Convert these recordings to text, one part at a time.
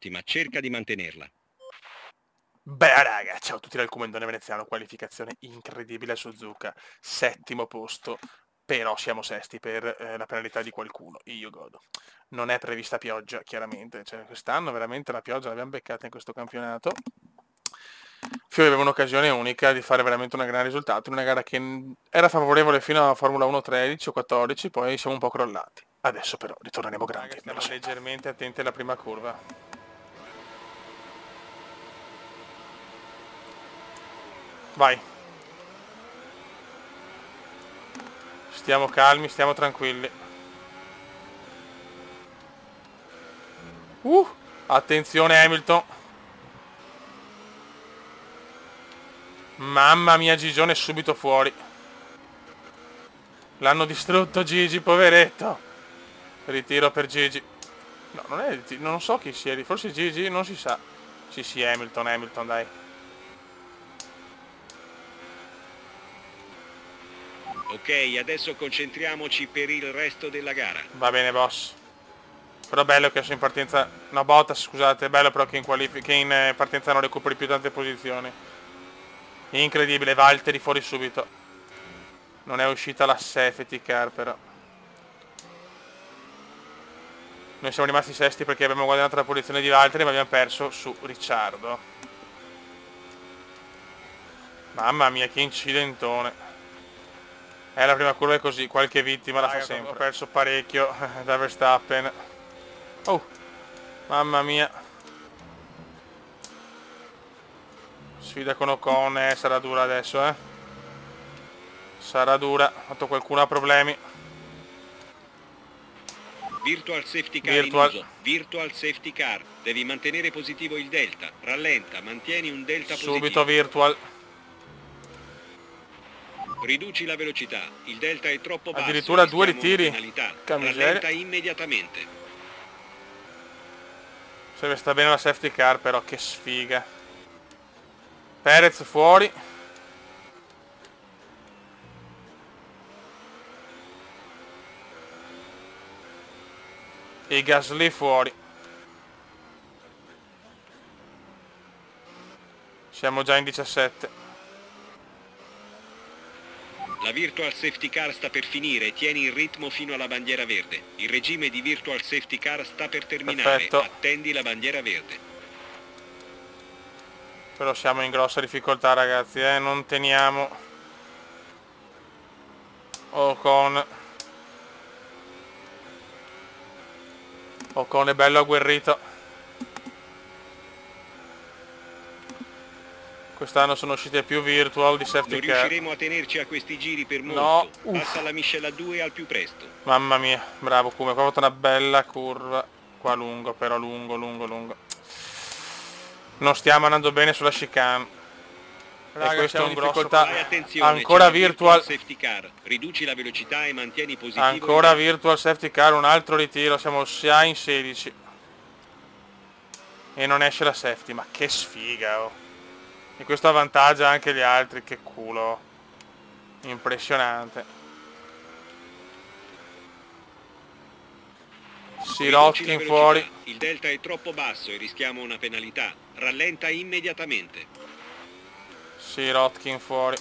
ottima, cerca di mantenerla. Beh raga, ciao a tutti dal Comandone Veneziano, qualificazione incredibile a Suzuka, 7° posto, però siamo sesti per la penalità di qualcuno, io godo. Non è prevista pioggia, chiaramente, cioè quest'anno veramente la pioggia l'abbiamo beccata in questo campionato. Fiori aveva un'occasione unica di fare veramente un gran risultato in una gara che era favorevole fino alla Formula 1 13 o 14, poi siamo un po' crollati. Adesso però ritorneremo grandi. Stiamo leggermente attenti alla prima curva. Vai. Stiamo calmi, stiamo tranquilli. Attenzione Hamilton. Mamma mia, Gigione è subito fuori. L'hanno distrutto Gigi, poveretto. Ritiro per Gigi. No, non so chi sia lì. Forse Gigi, non si sa. Sì, Hamilton, dai. Ok, adesso concentriamoci per il resto della gara. Va bene, boss. Però bello che in partenza... No, Bottas, scusate. È bello però che in partenza non recuperi più tante posizioni. Incredibile, Valtteri fuori subito. Non è uscita la safety car però. Noi siamo rimasti sesti perché abbiamo guadagnato la posizione di Valtteri, ma abbiamo perso su Ricciardo. Mamma mia, che incidentone. La prima curva è così, qualche vittima la fa sempre. Ho perso parecchio da Verstappen. Oh, mamma mia. Sfida con Ocon, sarà dura adesso, Sarà dura, ha fatto qualcuno ha problemi. Virtual safety car in uso. Virtual safety car. Devi mantenere positivo il delta. Rallenta, mantieni un delta positivo. Subito virtual. Riduci la velocità. Il delta è troppo basso. Addirittura 2 ritiri. Rallenta immediatamente. Se sta bene la safety car però, che sfiga. Perez fuori. E Gasly fuori. Siamo già in 17. La Virtual Safety Car sta per finire, tieni il ritmo fino alla bandiera verde. Il regime di Virtual Safety Car sta per terminare, perfetto. Attendi la bandiera verde. Però siamo in grossa difficoltà ragazzi, non teniamo Ocon è bello agguerrito. Quest'anno sono uscite più virtual di safety car. Non riusciremo a tenerci a questi giri per molto. No. Passa la miscela 2 al più presto. Mamma mia, bravo Come, qua ho fatto una bella curva. Qua lungo, però lungo. Non stiamo andando bene sulla chicane. Raga, questo è un difficoltà. Ancora virtual safety car. Riduci la velocità e mantieni positivo. Ancora virtual safety car, un altro ritiro, siamo già in 16. E non esce la safety, ma che sfiga, E questo avvantaggia anche gli altri, che culo. Impressionante. Sirotkin fuori. Il delta è troppo basso e rischiamo una penalità. Rallenta immediatamente. Sirotkin fuori.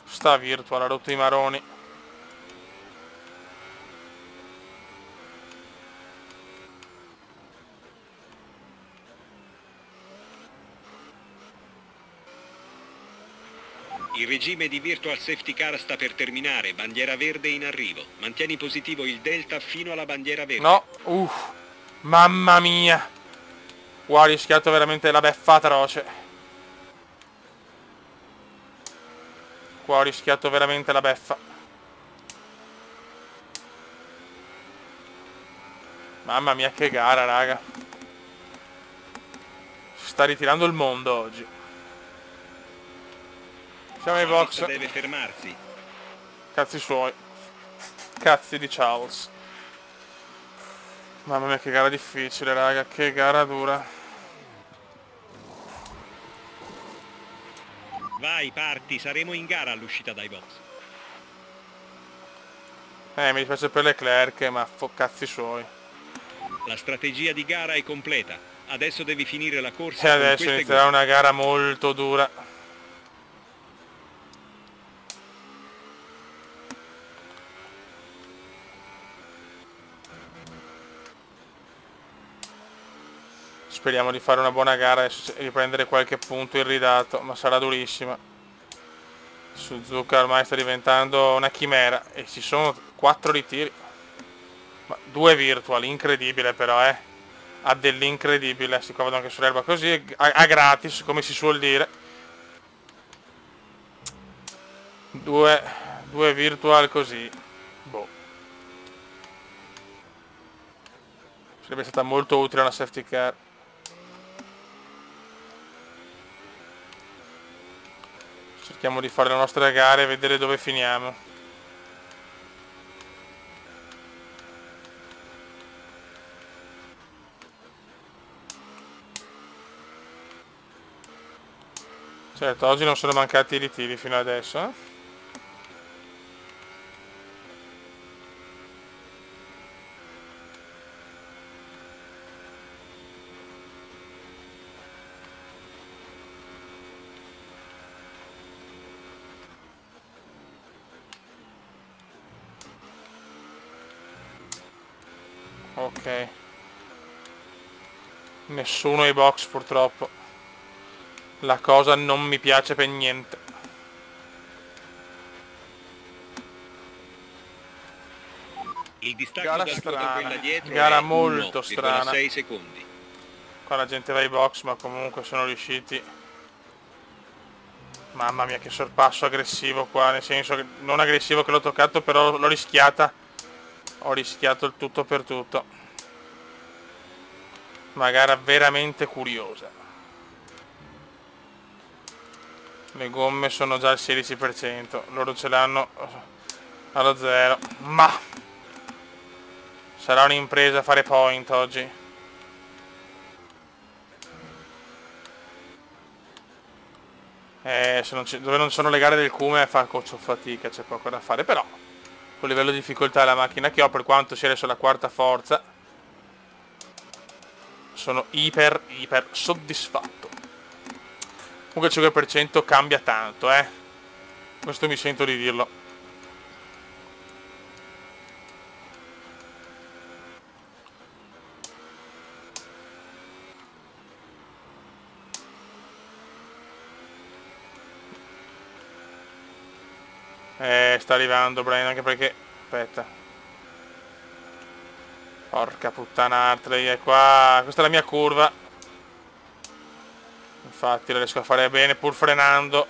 Sta virtual, ha rotto i maroni. Il regime di Virtual Safety Car sta per terminare, bandiera verde in arrivo. Mantieni positivo il delta fino alla bandiera verde. No, mamma mia. Qua ho rischiato veramente la beffa atroce. Qua ho rischiato veramente la beffa. Mamma mia che gara raga. Si sta ritirando il mondo oggi. Siamo ai box. Deve fermarsi. Cazzi suoi. Cazzi di Charles. Mamma mia che gara difficile raga. Che gara dura. Vai, parti, saremo in gara all'uscita dai box. Mi dispiace per Leclerc, ma cazzi suoi. La strategia di gara è completa. Adesso devi finire la E corsa con adesso queste inizierà gomme. una gara molto dura. Speriamo di fare una buona gara e riprendere qualche punto irridato, ma sarà durissima. Suzuka ormai sta diventando una chimera e ci sono 4 ritiri. Ma 2 virtual, incredibile però, ha dell'incredibile, si vedono anche sull'erba così, a gratis, come si suol dire. Due virtual così. Boh. Sarebbe stata molto utile una safety car. Cerchiamo di fare la nostra gara e vedere dove finiamo. Certo, oggi non sono mancati i ritiri fino adesso, eh? Ok. Nessuno ai box purtroppo. La cosa non mi piace per niente. Il distacco Gara da strana, quella dietro gara è molto strana. 1,6 secondi. Qua la gente va ai box, ma comunque sono riusciti. Mamma mia che sorpasso aggressivo qua, nel senso che non aggressivo che l'ho toccato, però l'ho rischiata. Ho rischiato il tutto per tutto. Una gara veramente curiosa. Le gomme sono già al 16%, loro ce l'hanno allo 0. Ma sarà un'impresa fare point oggi. Dove non sono le gare del Cume fa coccio fatica, c'è poco da fare, però con livello di difficoltà della macchina che ho, per quanto sia adesso la quarta forza, sono iper soddisfatto. Comunque il 5% cambia tanto, questo mi sento di dirlo. Sta arrivando Brian, anche perché... aspetta. Porca puttana Hartley, è qua. Questa è la mia curva. Infatti la riesco a fare bene pur frenando.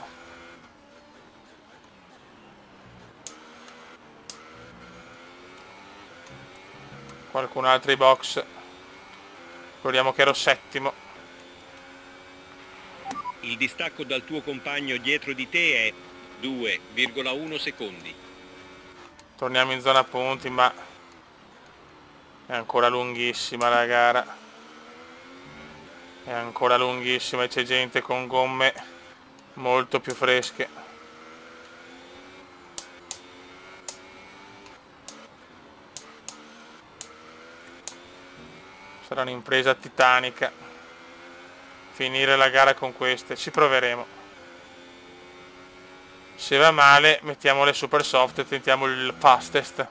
Qualcun altro ai box. Ricordiamo che ero settimo. Il distacco dal tuo compagno dietro di te è 2,1 secondi. Torniamo in zona punti, ma è ancora lunghissima la gara. È ancora lunghissima e c'è gente con gomme molto più fresche. Sarà un'impresa titanica finire la gara con queste. Ci proveremo. Se va male mettiamo le super soft e tentiamo il fastest.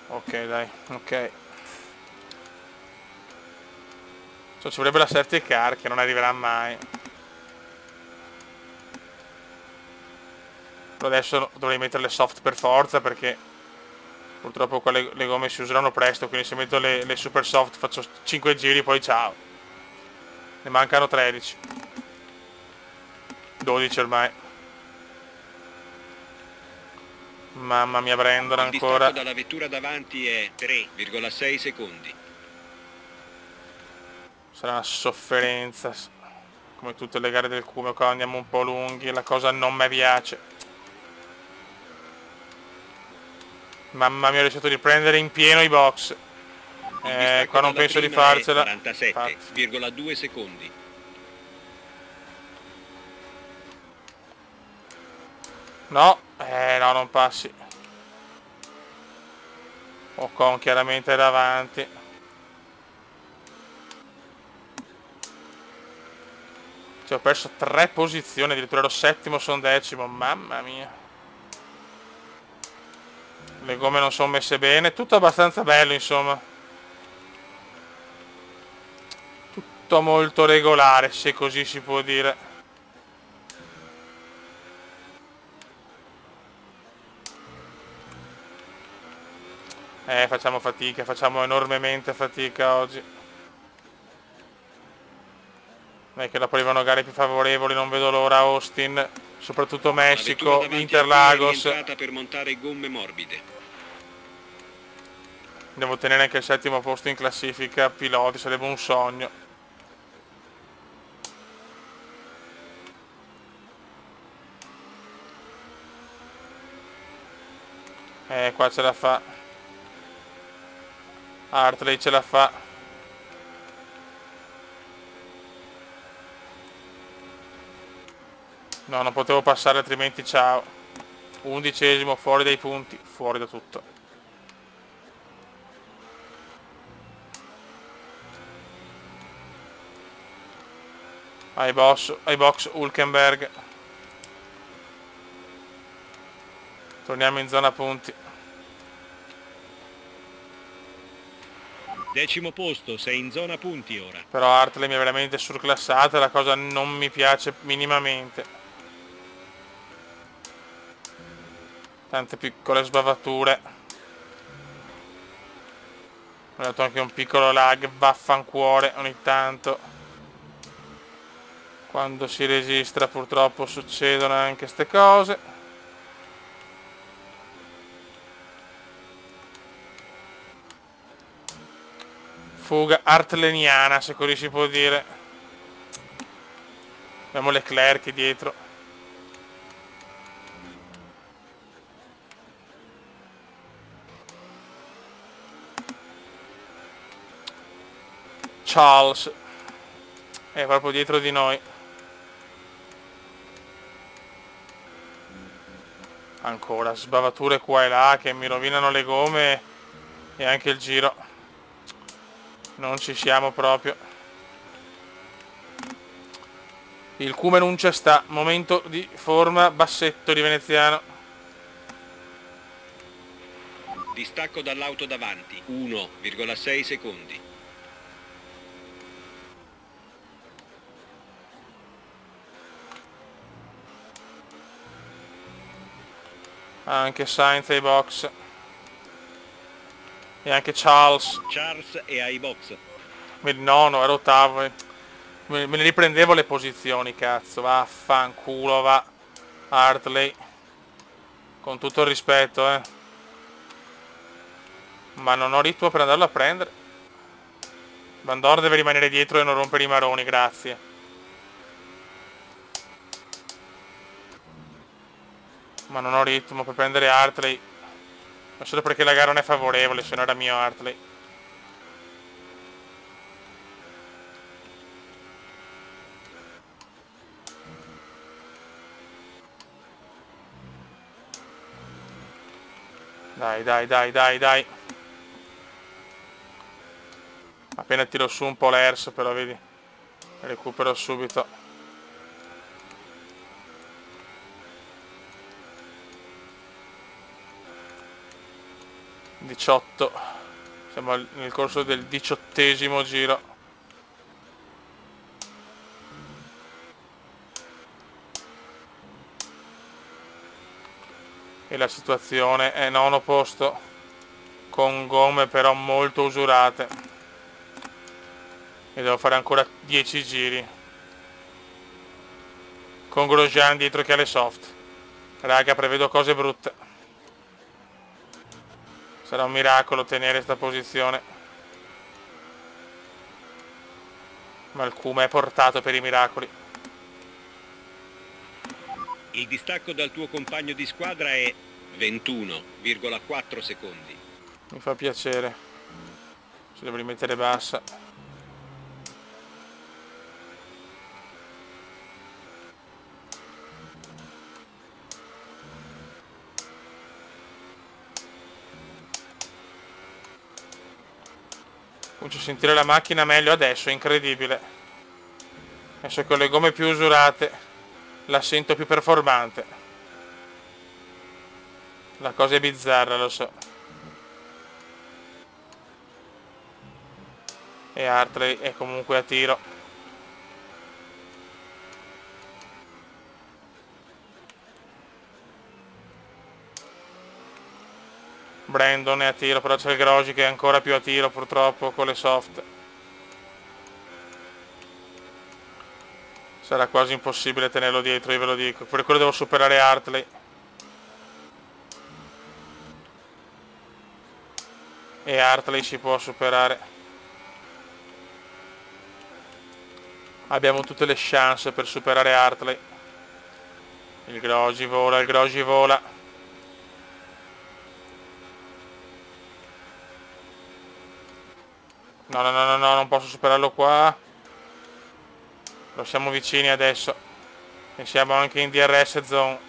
Ok dai, ok. Ci vorrebbe la safety car che non arriverà mai. Però adesso dovrei mettere le soft per forza perché purtroppo qua le gomme si useranno presto, quindi se metto le super soft faccio 5 giri poi ciao. Ne mancano 13. 12 ormai. Mamma mia Brandon ancora. Il distacco dalla vettura davanti è 3,6 secondi. Sarà una sofferenza. Come tutte le gare del Cume qua andiamo un po' lunghi, la cosa non mi piace. Mamma mia, ho riuscito a riprendere in pieno i box. Qua non penso di farcela. 47,2 secondi. No, no, non passi. Ocon chiaramente davanti. Cioè, ho perso 3 posizioni, addirittura ero settimo, sono decimo, mamma mia. Le gomme non sono messe bene, tutto abbastanza bello, insomma. Tutto molto regolare, se così si può dire. Facciamo fatica, facciamo enormemente fatica oggi. Non è che dopo arrivano gare più favorevoli, non vedo l'ora. Austin, soprattutto Messico, Interlagos. Per montare gomme morbide. Devo ottenere anche il settimo posto in classifica piloti, sarebbe un sogno. Qua ce la fa. Hartley ce la fa. No, non potevo passare altrimenti ciao. 11esimo, fuori dai punti, fuori da tutto. Ai box Hülkenberg. Torniamo in zona punti. 10° posto, sei in zona punti ora. Però Hartley mi ha veramente surclassato e la cosa non mi piace minimamente. Tante piccole sbavature. Ho dato anche un piccolo lag, vaffancuore ogni tanto. Quando si registra purtroppo succedono anche queste cose. Fuga hartleniana, se così si può dire. Abbiamo Leclerc dietro. Charles è proprio dietro di noi. Ancora sbavature qua e là che mi rovinano le gomme e anche il giro. Non ci siamo proprio. Il cume non c'è sta. Momento di forma bassetto di veneziano. Distacco dall'auto davanti, 1,6 secondi. Anche Sainz ai box. E anche Charles. Charles è ai box. No, ero ottavo. Me ne riprendevo le posizioni, cazzo. Vaffanculo, va. Hartley. Con tutto il rispetto, Ma non ho ritmo per andarlo a prendere. Van Dorn deve rimanere dietro e non rompere i maroni, grazie. Ma non ho ritmo per prendere Hartley. Ma solo perché la gara non è favorevole, se no era mio Hartley. Dai. Appena tiro su un po' l'ERS, però vedi. Recupero subito. (18). Siamo nel corso del 18esimo giro. E la situazione è 9° posto, con gomme però molto usurate. E devo fare ancora 10 giri. Con Grosjean dietro che ha le soft. Raga, prevedo cose brutte. Sarà un miracolo tenere questa posizione. Ma il cume è portato per i miracoli. Il distacco dal tuo compagno di squadra è 21,4 secondi. Mi fa piacere. Se devo rimettere bassa. Comincio a sentire la macchina meglio adesso, è incredibile. Adesso con le gomme più usurate la sento più performante. La cosa è bizzarra, lo so. E Hartley è comunque a tiro. Brandon è a tiro, però c'è il Grosjean che è ancora più a tiro purtroppo con le soft. Sarà quasi impossibile tenerlo dietro, io ve lo dico. Per quello devo superare Hartley. E Hartley si può superare. Abbiamo tutte le chance per superare Hartley. Il Grosjean vola, il Grosjean vola. No, no, no, no, no, non posso superarlo qua. Lo siamo vicini adesso. E siamo anche in DRS zone.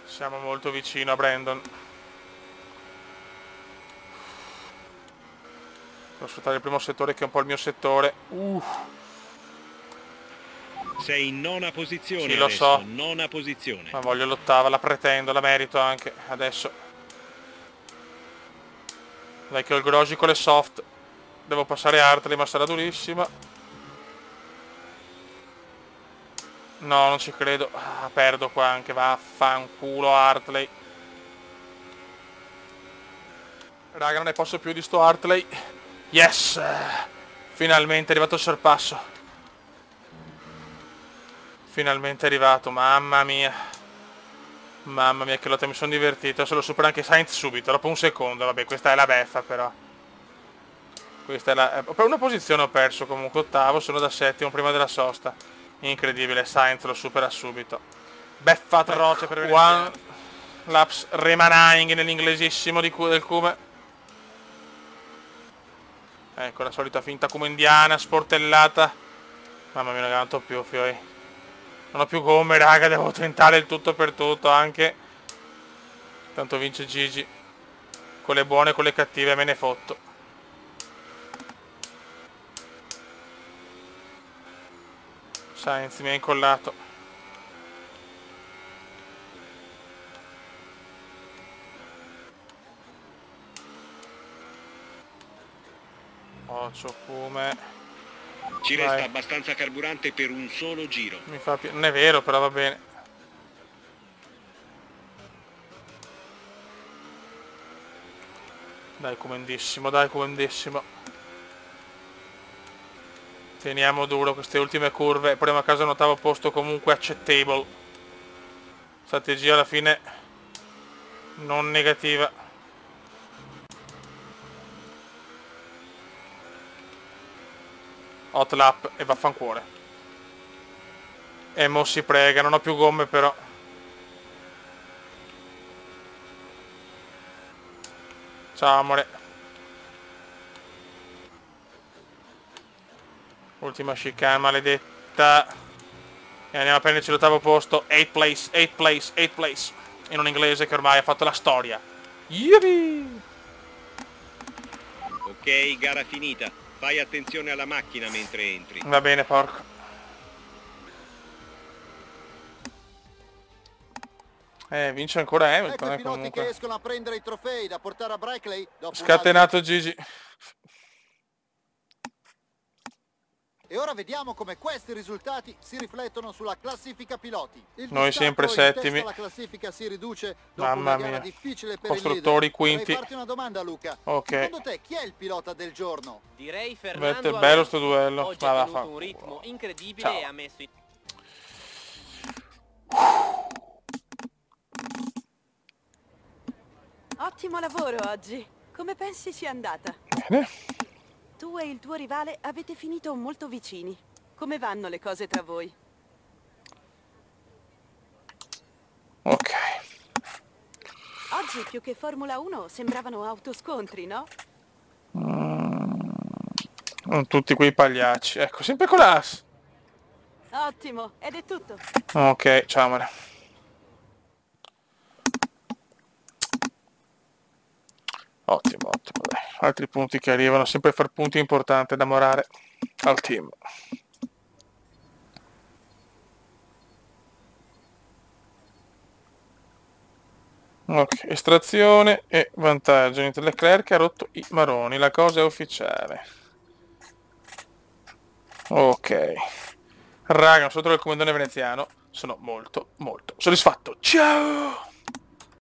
Siamo molto vicino a Brandon. Devo sfruttare il primo settore che è un po' il mio settore. Sei in nona posizione. Sì, lo adesso, so. nona posizione. Ma voglio l'ottava, la pretendo, la merito anche adesso. Dai che ho il Grosjean con le soft. Devo passare Hartley, ma sarà durissima. No, non ci credo. Perdo qua anche, vaffanculo Hartley. Raga, non ne posso più di sto Hartley. Yes! Finalmente è arrivato il sorpasso. Finalmente è arrivato, mamma mia. Mamma mia che lotta, mi sono divertito. Adesso lo supera anche Sainz subito, dopo un secondo. Vabbè, questa è la beffa però. Questa è la... Per una posizione ho perso comunque, ottavo, sono da settimo prima della sosta. Incredibile, Sainz lo supera subito. Beffa atroce per vedere. One laps remaining nell'inglesissimo del Cume. Ecco la solita finta come indiana, sportellata. Mamma mia, non avanto più, fioi. Non ho più gomme, raga, devo tentare il tutto per tutto anche. Tanto vince Gigi. Con le buone e con le cattive me ne fotto. Sainz mi ha incollato. Occhio come... Ci resta abbastanza carburante per un solo giro. Mi fa non è vero, però va bene. Dai comandissimo, dai comandissimo. Teniamo duro queste ultime curve. Portiamo a casa un ottavo posto comunque accettable. Strategia alla fine non negativa. Hot lap e vaffancuore. E mo si prega, non ho più gomme però. Ciao amore. Ultima chicane maledetta. E andiamo a prenderci l'ottavo posto. 8th place, 8th place, 8th place. In un inglese che ormai ha fatto la storia. Yippee! Ok, gara finita. Fai attenzione alla macchina mentre entri. Va bene, porco. Vince ancora Hamilton, ecco i piloti comunque. che escono a prendere i trofei da portare a Brickley. Scatenato Gigi. E ora vediamo come questi risultati si riflettono sulla classifica piloti. Noi sempre settimi. La classifica si riduce dopo Mamma una gara mia. difficile per Costruttori il leader. quinti. Vorrei farti una domanda, Luca. Ok. Secondo te chi è il pilota del giorno? Direi Fernando È bello sto Alonso. duello. Oggi Ma ha va, tenuto fa un culo. ritmo incredibile Ciao. e ha messo in... Ottimo lavoro oggi. Come pensi sia andata? Bene. Tu e il tuo rivale avete finito molto vicini. Come vanno le cose tra voi? Oggi più che Formula 1 sembravano autoscontri, no? Non tutti quei pagliacci. Ecco, sempre con l'as. Ottimo, ed è tutto. Ok, ciao amore. Ottimo, ottimo, dai. Altri punti che arrivano, sempre far punti importanti da morare al team. Ok, estrazione e vantaggio. Niente, Leclerc ha rotto i maroni, la cosa è ufficiale. Ok. Raga, non so il comandante veneziano, sono molto molto soddisfatto. Ciao!